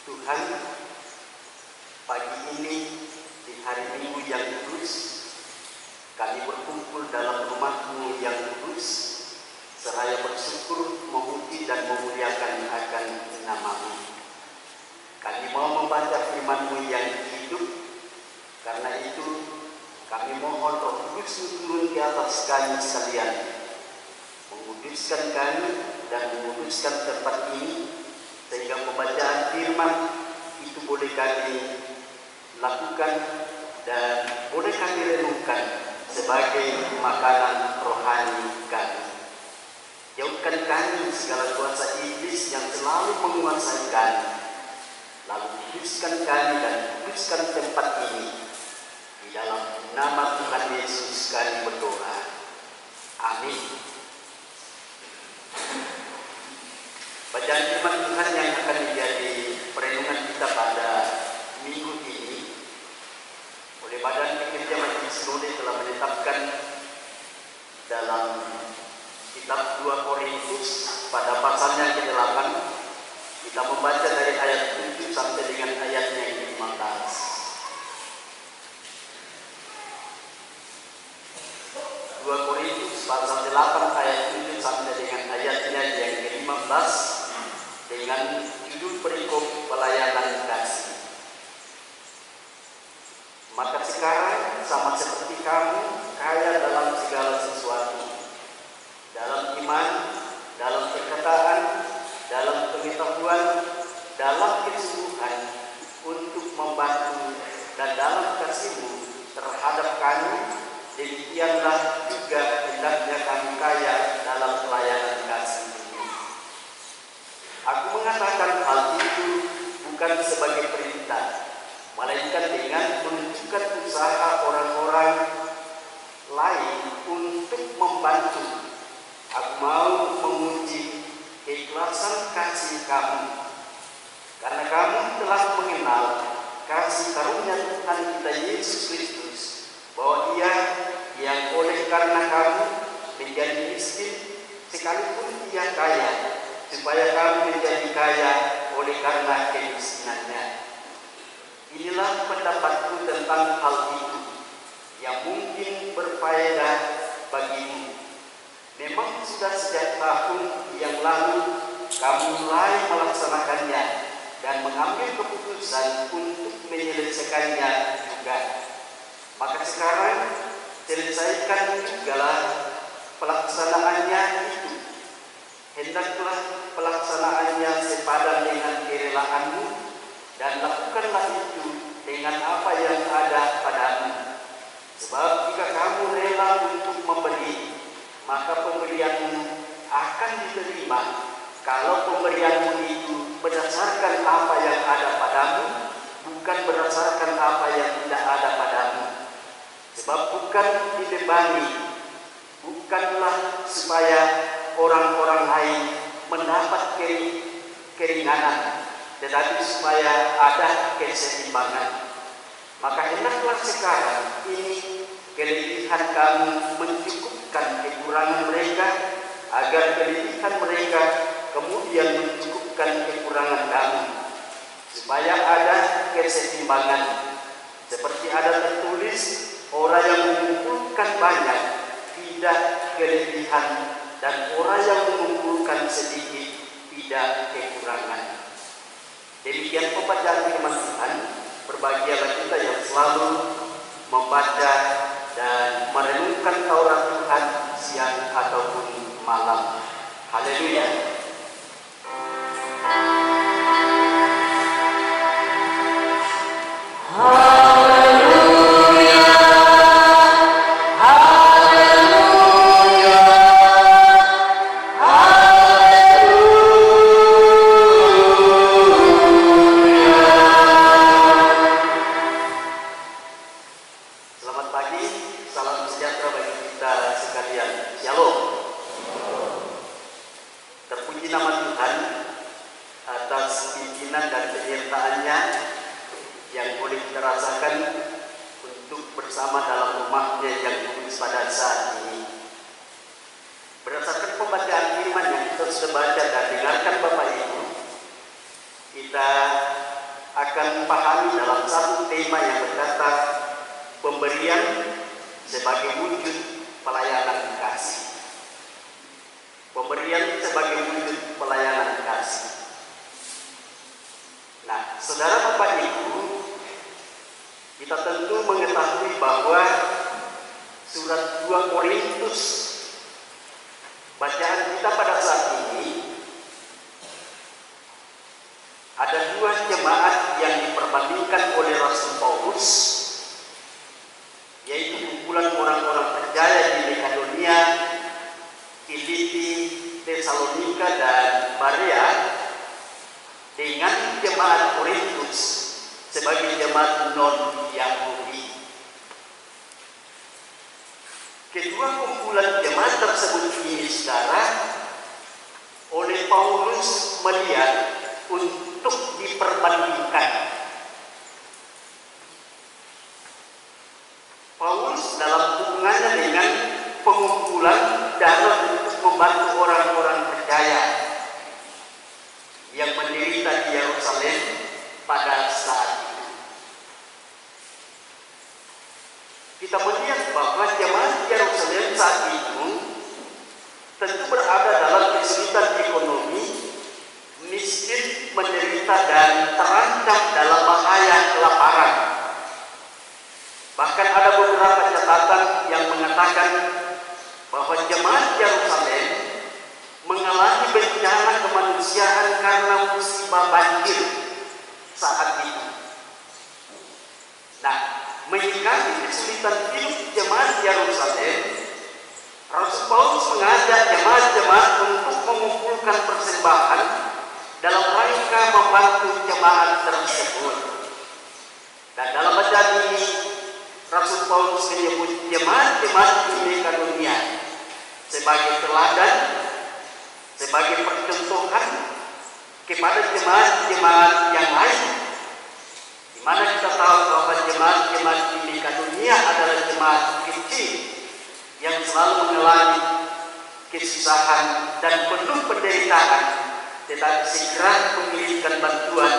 Tuhan, pagi ini di hari Minggu yang kudus, kami berkumpul dalam rumah-Mu yang kudus, seraya bersyukur, memuji dan memuliakan akan nama-Mu. Kami mau membaca firman-Mu yang hidup, karena itu kami mohon Roh Kudus turun di atas kami sekalian, menguduskan kami dan menguduskan tempat ini, sehingga pembacaan firman itu boleh kami lakukan dan boleh kami renungkan sebagai makanan rohani kami. Jauhkan kami segala kuasa iblis yang selalu menguasai kami, lalu kuduskan kami dan kuduskan tempat ini. Di dalam nama Tuhan Yesus kami berdoa. Amin. Bacaan firman Tuhan yang akan menjadi perenungan kita pada minggu ini oleh Badan Pekerja Majelis Sinode telah menetapkan dalam kitab 2 Korintus pada pasalnya ke-8. Kita membaca dari ayat 7 sampai dengan ayatnya yang ke-15. 2 Korintus pasal 8 ayat 7 sampai dengan ayatnya yang ke-15 dengan judul perikop pelayanan kasih. Maka sekarang sama seperti kamu kaya dalam segala sesuatu, dalam iman, dalam perkataan, dalam pengetahuan, dalam kesungguhan untuk membantu dan dalam kasih-Mu terhadap kami, demikianlah juga hendaknya kami kaya dalam pelayanan kasih ini. Aku mengatakan hal itu bukan sebagai perintah, melainkan dengan menunjukkan usaha orang-orang lain untuk membantu. Aku mau memuji keikhlasan kasih kamu, karena kamu telah mengenal kasih karunia Tuhan kita Yesus Kristus, bahwa Ia yang oleh karena kamu menjadi miskin, sekalipun Ia kaya, supaya kamu menjadi kaya oleh karena kemiskinannya. Inilah pendapatku tentang hal itu, yang mungkin berfaedah bagimu. Memang sudah sejak tahun yang lalu kamu mulai melaksanakannya dan mengambil keputusan untuk menyelesaikannya juga. Maka sekarang selesaikan jugalah pelaksanaannya itu. Hendaklah pelaksanaannya sepadan dengan kerelaanmu, dan lakukanlah itu dengan apa yang ada padamu. Sebab jika kamu rela untuk memberi, maka pemberianmu akan diterima. Kalau pemberianmu itu berdasarkan apa yang ada padamu, bukan berdasarkan apa yang tidak ada padamu. Sebab bukan dibebani, bukanlah supaya orang-orang lain mendapat keringanan, tetapi supaya ada keseimbangan. Maka hendaklah sekarang ini kelebihan kamu mencukupkan kekurangan mereka, agar kelebihan mereka kemudian mencukupkan kekurangan kamu, supaya ada keseimbangan. Seperti ada tertulis, orang yang mengumpulkan banyak tidak kelebihan, dan orang yang mengumpulkan sedikit tidak kekurangan. Demikian pembacaan firman Tuhan. Berbahagialah kita yang selalu membaca dan merenungkan Taurat Tuhan siang ataupun malam. Haleluya. Bacaan firman yang kita sudah baca dan dengarkan Bapak Ibu, kita akan pahami dalam satu tema yang berkata pemberian sebagai wujud pelayanan kasih. Pemberian sebagai wujud pelayanan kasih. Nah, saudara Bapak Ibu, kita tentu mengetahui bahwa surat 2 Korintus bacaan kita pada saat ini ada 2 jemaat yang diperbandingkan oleh Rasul Paulus, yaitu kumpulan orang-orang percaya di Makedonia, Filipi, Tesalonika, dan Berea, dengan jemaat Korintus sebagai jemaat non-Yahudi. Kedua kumpulan jemaat tersebut ini, saudara, oleh Paulus melihat untuk diperbandingkan. Paulus dalam hubungannya dengan pengumpulan dana untuk membantu orang-orang percaya yang menderita di Yerusalem pada saat itu. Kita melihat bahwa jemaat Yerusalem saat itu tentu berada dalam kesulitan ekonomi, miskin, menderita, dan terancam dalam bahaya kelaparan. Bahkan ada beberapa catatan yang mengatakan bahwa jemaat Yerusalem mengalami bencana kemanusiaan karena musibah banjir saat itu. Nah, menyikapi kesulitan hidup jemaat Yerusalem, Rasul Paulus mengajak jemaat-jemaat untuk mengumpulkan persembahan dalam rangka membantu jemaat tersebut. Dan dalam bacaan ini, Rasul Paulus menyebut jemaat-jemaat di Makedonia sebagai teladan, sebagai percontohan kepada jemaat-jemaat yang lain, di mana kita tahu bahwa jemaat-jemaat di Makedonia adalah jemaat kecil yang selalu mengalami kesusahan dan penuh penderitaan, tetapi segera mengirimkan bantuan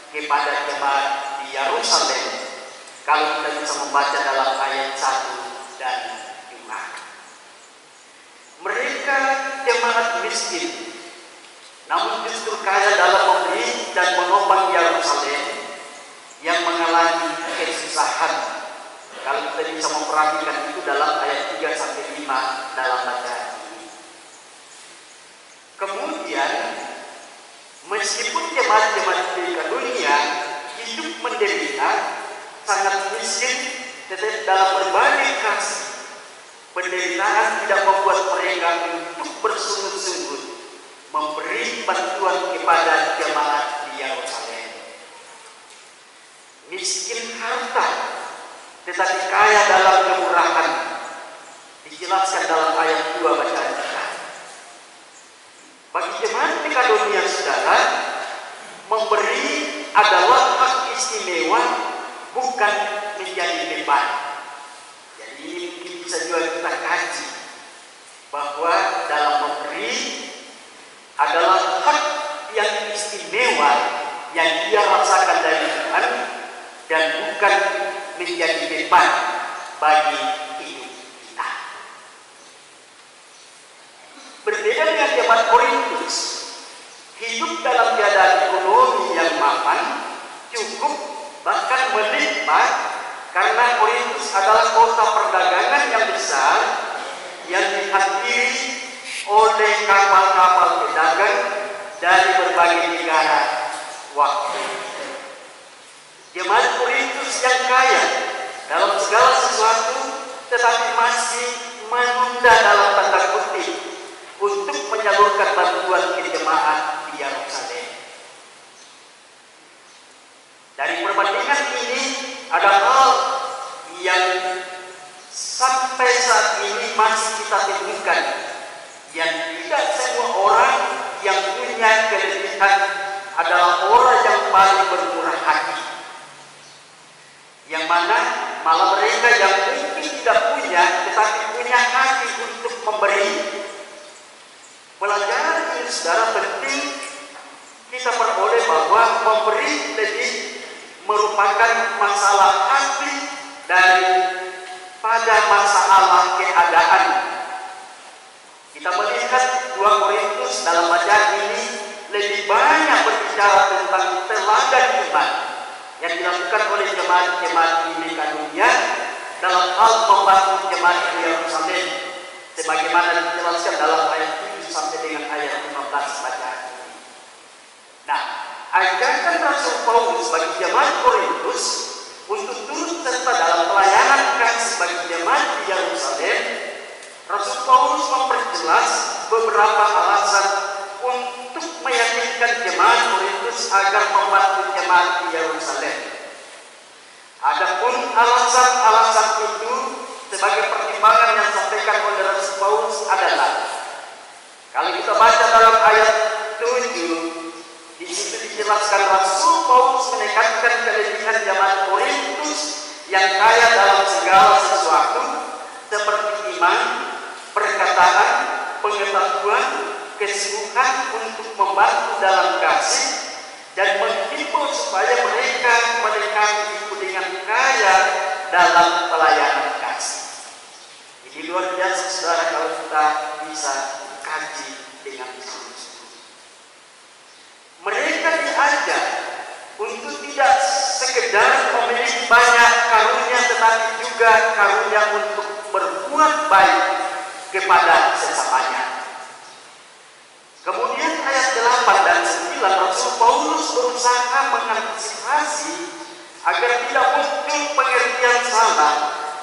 kepada jemaat di Yerusalem. Kalau kita bisa membaca dalam ayat 1 dan 5. Mereka jemaat miskin, namun justru kaya dalam memberi dan menopang Yerusalem yang mengalami kesusahan. Kalau kita bisa memperhatikan itu dalam ayat 3-5 dalam bacaan ini. Kemudian, meskipun jemaat-jemaat di dunia hidup menderita, sangat miskin, tetapi dalam berbagai kasih, penderitaan tidak membuat mereka untuk bersungguh-sungguh memberi bantuan kepada jemaat di Yerusalem. Miskin harta, tetapi kaya dalam kemurahan, dijelaskan dalam ayat 2 bacaan kita. Bagi jemaat Makedonia, saudara, memberi adalah hak istimewa, bukan menjadi beban. Jadi ini mungkin bisa juga kita kaji bahwa dalam memberi adalah hak yang istimewa yang dia rasakan dari Tuhan dan bukan menjadi beban bagi hidup kita. Berbeda dengan jemaat Korintus, hidup dalam keadaan ekonomi yang mapan, cukup, bahkan melimpah, karena Korintus adalah kota perdagangan yang besar yang dihadiri oleh kapal-kapal pedagang dari berbagai negara waktu. Jemaat Korintus yang kaya dalam segala sesuatu, tetapi masih menunda dalam tanda kutip untuk menyalurkan bantuan ke jemaat di Yerusalem. Dari perbandingan ini ada hal yang sampai saat ini masih kita temukan, yang tidak semua orang yang punya kelebihan adalah orang yang paling bermurah hati, yang mana malah mereka yang mungkin tidak punya tetapi punya hati untuk memberi. Pelajaran ini, saudara, penting kita peroleh bahwa memberi lebih merupakan masalah hati daripada masalah keadaan. Kita melihat 2 Korintus dalam bacaan ini lebih banyak berbicara tentang teladan iman yang dilakukan oleh jemaat-jemaat di Makedonia dalam hal membangun jemaat di Yerusalem, sebagaimana dijelaskan dalam ayat 7 sampai dengan ayat 15 bacaan ini. Nah, ajakan Rasul Paulus bagi jemaat Korintus untuk turut serta dalam pelayanan kasih bagi jemaat di Yerusalem, Rasul Paulus memperjelas beberapa alasan untuk meyakinkan jemaat Korintus agar membantu jemaat di Yerusalem. Adapun alasan-alasan itu sebagai pertimbangan yang disampaikan oleh Rasul Paulus adalah, kalau kita baca dalam ayat 7, di situ dijelaskan Rasul Paulus menekankan kelebihan jemaat Korintus yang kaya dalam segala sesuatu seperti iman, perkataan, pengetahuan, kesungguhan untuk membantu dalam kasih, dan menghimbau supaya mereka itu dengan kaya dalam pelayanan kasih. Ini luar biasa, saudara, kalau kita bisa kaji dengan sungguh-sungguh. Mereka diajar untuk tidak sekedar memiliki banyak karunia, tetapi juga karunia untuk berbuat baik kepada sesamanya. Kemudian ayat 8 dan 9, Rasul Paulus berusaha mengantisipasi agar tidak muncul pengertian salah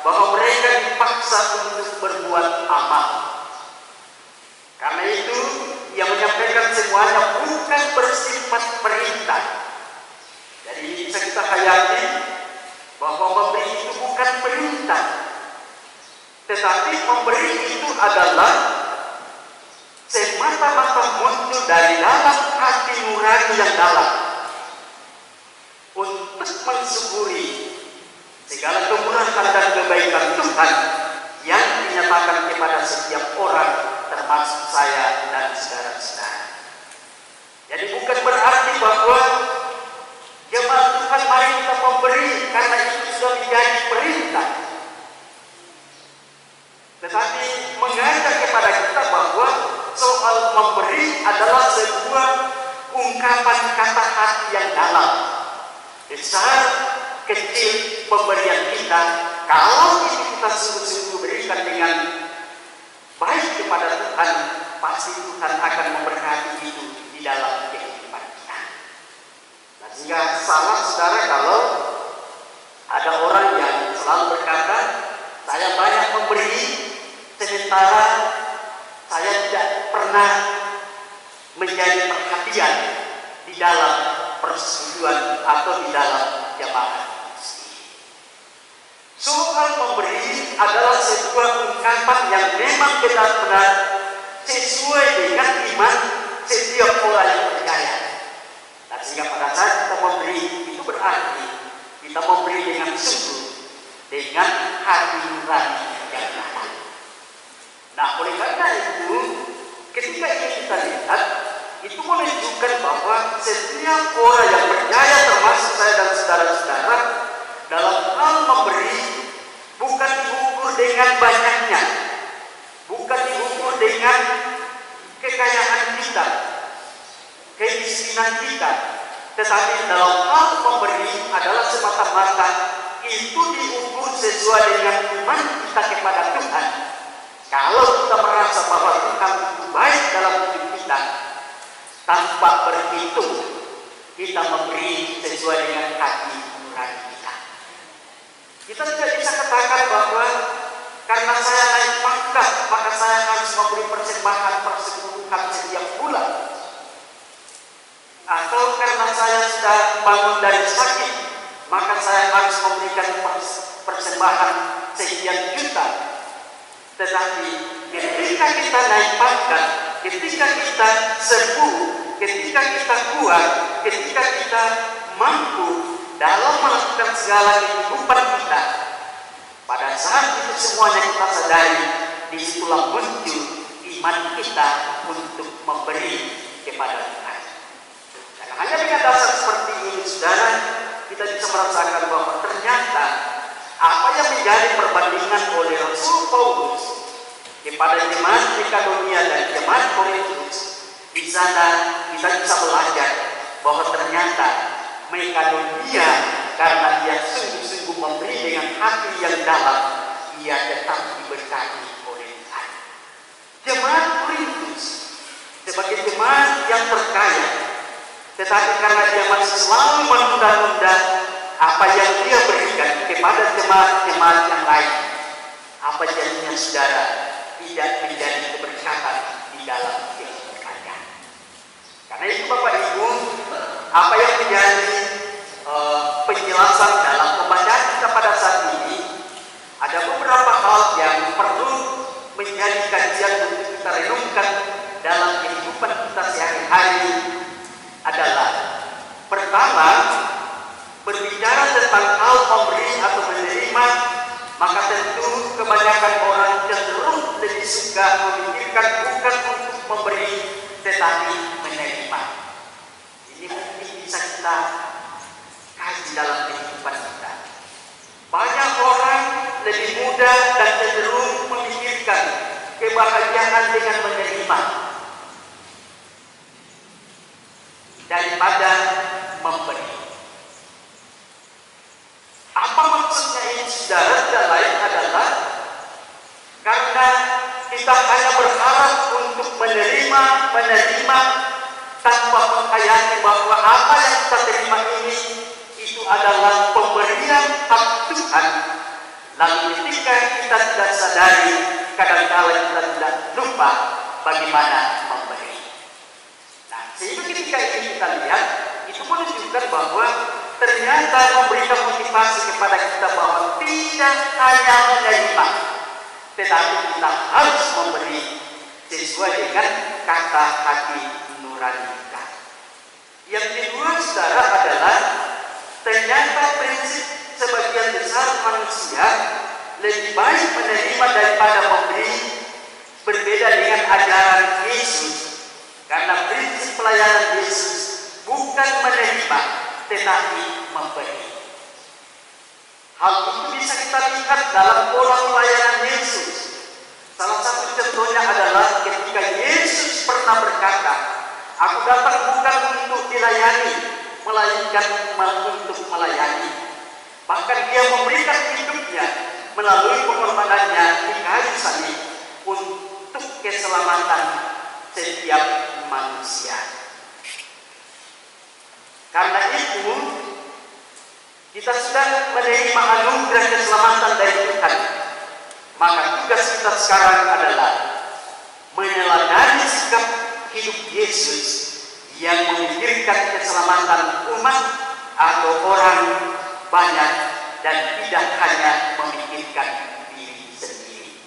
bahwa mereka dipaksa untuk berbuat amal. Karena itu, ia menyampaikan semuanya bukan bersifat perintah. Jadi bisa kita hayati bahwa memberi itu bukan perintah, tetapi memberi itu adalah semata-mata muncul dari dalam hati nurani yang dalam untuk mensyukuri segala kemurahan dan kebaikan Tuhan yang dinyatakan kepada setiap orang, termasuk saya dan saudara-saudara. Jadi bukan berarti bahwa jemaat Tuhan mari kita memberi karena itu sudah menjadi perintah, tetapi mengajak kepada kita bahwa soal memberi adalah sebuah ungkapan kata hati yang dalam. Besar kecil pemberian kita, kalau itu kita sungguh-sungguh berikan dengan baik kepada Tuhan, pasti Tuhan akan memberkati itu di dalam kehidupan kita. Nah, sehingga salah, saudara, kalau ada orang yang selalu berkata, saya banyak memberi, sementara saya tidak pernah menjadi perhatian di dalam persekutuan atau di dalam jemaat. Soal memberi adalah sebuah ungkapan yang memang benar-benar sesuai dengan iman setiap orang yang percaya. Dan sehingga pada saat kita memberi, itu berarti kita memberi dengan sungguh, dengan hati nurani yang dalam. Nah, oleh karena itu, ketika ini kita lihat, itu menunjukkan bahwa setiap orang yang percaya, termasuk saya dan saudara-saudara, dalam hal memberi bukan diukur dengan banyaknya, bukan diukur dengan kekayaan kita, kemiskinan kita, tetapi dalam hal memberi adalah semata-mata itu diukur sesuai dengan iman kita kepada Tuhan. Kalau kita merasa bahwa Tuhan itu baik dalam hidup kita, tanpa berhitung, kita memberi sesuai dengan hati nurani kita. Kita tidak bisa katakan bahwa karena saya naik pangkat, maka saya harus memberi persembahan persepuluhan setiap bulan. Atau karena saya sudah bangun dari sakit, maka saya harus memberikan persembahan sekian juta. Tetapi ketika kita naik pangkat, ketika kita sembuh, ketika kita kuat, ketika kita mampu dalam melakukan segala kehidupan kita, pada saat itu semuanya kita sadari, disitulah muncul iman kita untuk memberi kepada Tuhan. Dan hanya dengan dasar seperti ini, saudara, kita bisa merasakan bahwa ternyata apa yang menjadi perbandingan oleh Rasul Paulus kepada jemaat Makedonia dan jemaat Korintus, di sana kita bisa belajar bahwa ternyata Makedonia karena dia sungguh-sungguh memberi dengan hati yang dalam, ia tetap diberkati oleh Tuhan. Jemaat Korintus sebagai jemaat yang terkaya, tetapi karena dia masih selalu menunda-nunda apa yang dia berikan kepada jemaat-jemaat yang lain, apa jadinya saudara? Tidak menjadi keberkatan di dalam kehidupannya. Karena itu Bapak Ibu, apa yang menjadi penjelasan dalam pembacaan kita pada saat ini, ada beberapa hal yang perlu menjadi kajian untuk kita renungkan dalam kehidupan kita sehari-hari. Adalah pertama, berbicara tentang hal memberi atau menerima, maka tentu kebanyakan orang cenderung lebih suka memikirkan bukan untuk memberi tetapi menerima. Ini mungkin bisa kita kaji dalam kehidupan kita. Banyak orang lebih mudah dan cenderung memikirkan kebahagiaan dengan menerima daripada memberi. Apa maksudnya ini saudara? Tidak lain adalah karena kita hanya berharap untuk menerima tanpa menghayati bahwa apa yang kita terima ini itu adalah pemberian hak Tuhan. Lalu ketika kita tidak sadari, kadang-kala kita tidak lupa bagaimana memberi. Nah, sehingga ketika ini kita lihat, itu menunjukkan bahwa ternyata memberikan motivasi kepada kita bahwa tidak hanya menerima, tetapi kita harus memberi sesuai dengan kata hati nurani kita. Yang kedua saudara adalah ternyata prinsip sebagian besar manusia lebih baik menerima daripada memberi, berbeda dengan ajaran Yesus. Karena prinsip pelayanan Yesus bukan menerima tetapi memberi. Hal itu bisa kita lihat dalam pola pelayanan Yesus. Salah satu contohnya adalah ketika Yesus pernah berkata, "Aku datang bukan untuk dilayani, melainkan untuk melayani." Bahkan dia memberikan hidupnya melalui pengorbanannya di kayu salib untuk keselamatan setiap manusia. Karena itu, kita sudah menerima anugerah keselamatan dari Tuhan. Maka tugas kita sekarang adalah meneladani sikap hidup Yesus yang memikirkan keselamatan umat atau orang banyak dan tidak hanya memikirkan diri sendiri.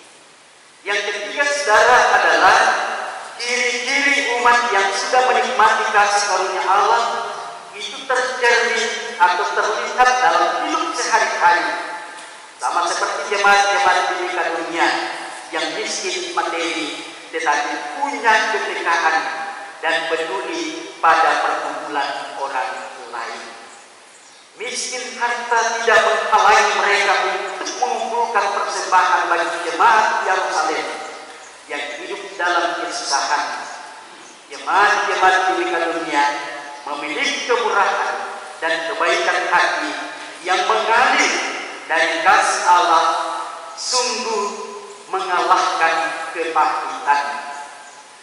Yang ketiga saudara adalah ciri-ciri umat yang sudah menikmati kasih karunia Allah itu tercermin atau terlihat dalam hidup sehari-hari. Sama seperti jemaat-jemaat di dunia yang miskin materi tetapi punya kepekaan dan peduli pada pergumulan orang lain. Miskin harta tidak menghalangi mereka untuk mengumpulkan persembahan bagi jemaat Yerusalem yang hidup dalam kesusahan. Jemaat-jemaat di dunia memiliki kemurahan dan kebaikan hati yang mengalir dari kasih Allah, sungguh mengalahkan kepahitan.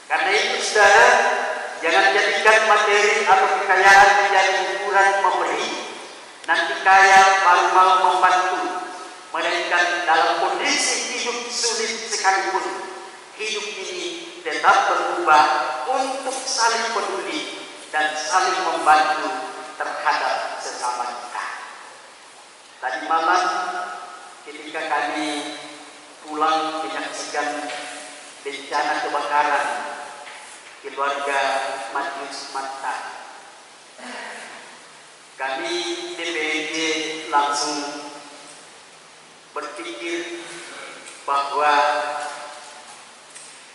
Karena itu saudara, jangan jadikan materi atau kekayaan menjadi ukuran memberi. Nanti kaya baru mau membantu, melainkan dalam kondisi hidup sulit sekalipun, hidup ini tetap berubah untuk saling peduli dan saling membantu terhadap sesama kita. Tadi malam ketika kami pulang menyaksikan bencana kebakaran keluarga Matius Marta, kami DPRD langsung berpikir bahwa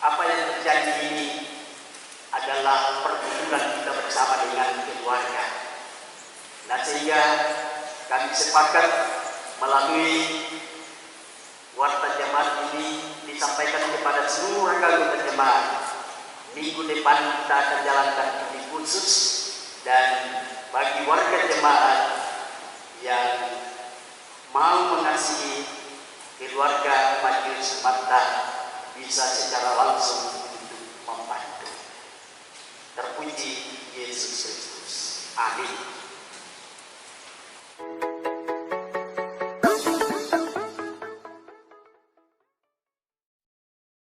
apa yang terjadi ini adalah pergumulan kita bersama dengan keluarga. Nah, sehingga kami sepakat melalui warta jemaat ini disampaikan kepada seluruh anggota jemaat. Minggu depan kita akan jalankan ini khusus, dan bagi warga jemaat yang mau mengasihi keluarga Majelis Mata bisa secara langsung untuk membantu. Terpuji Yesus Kristus. Amin.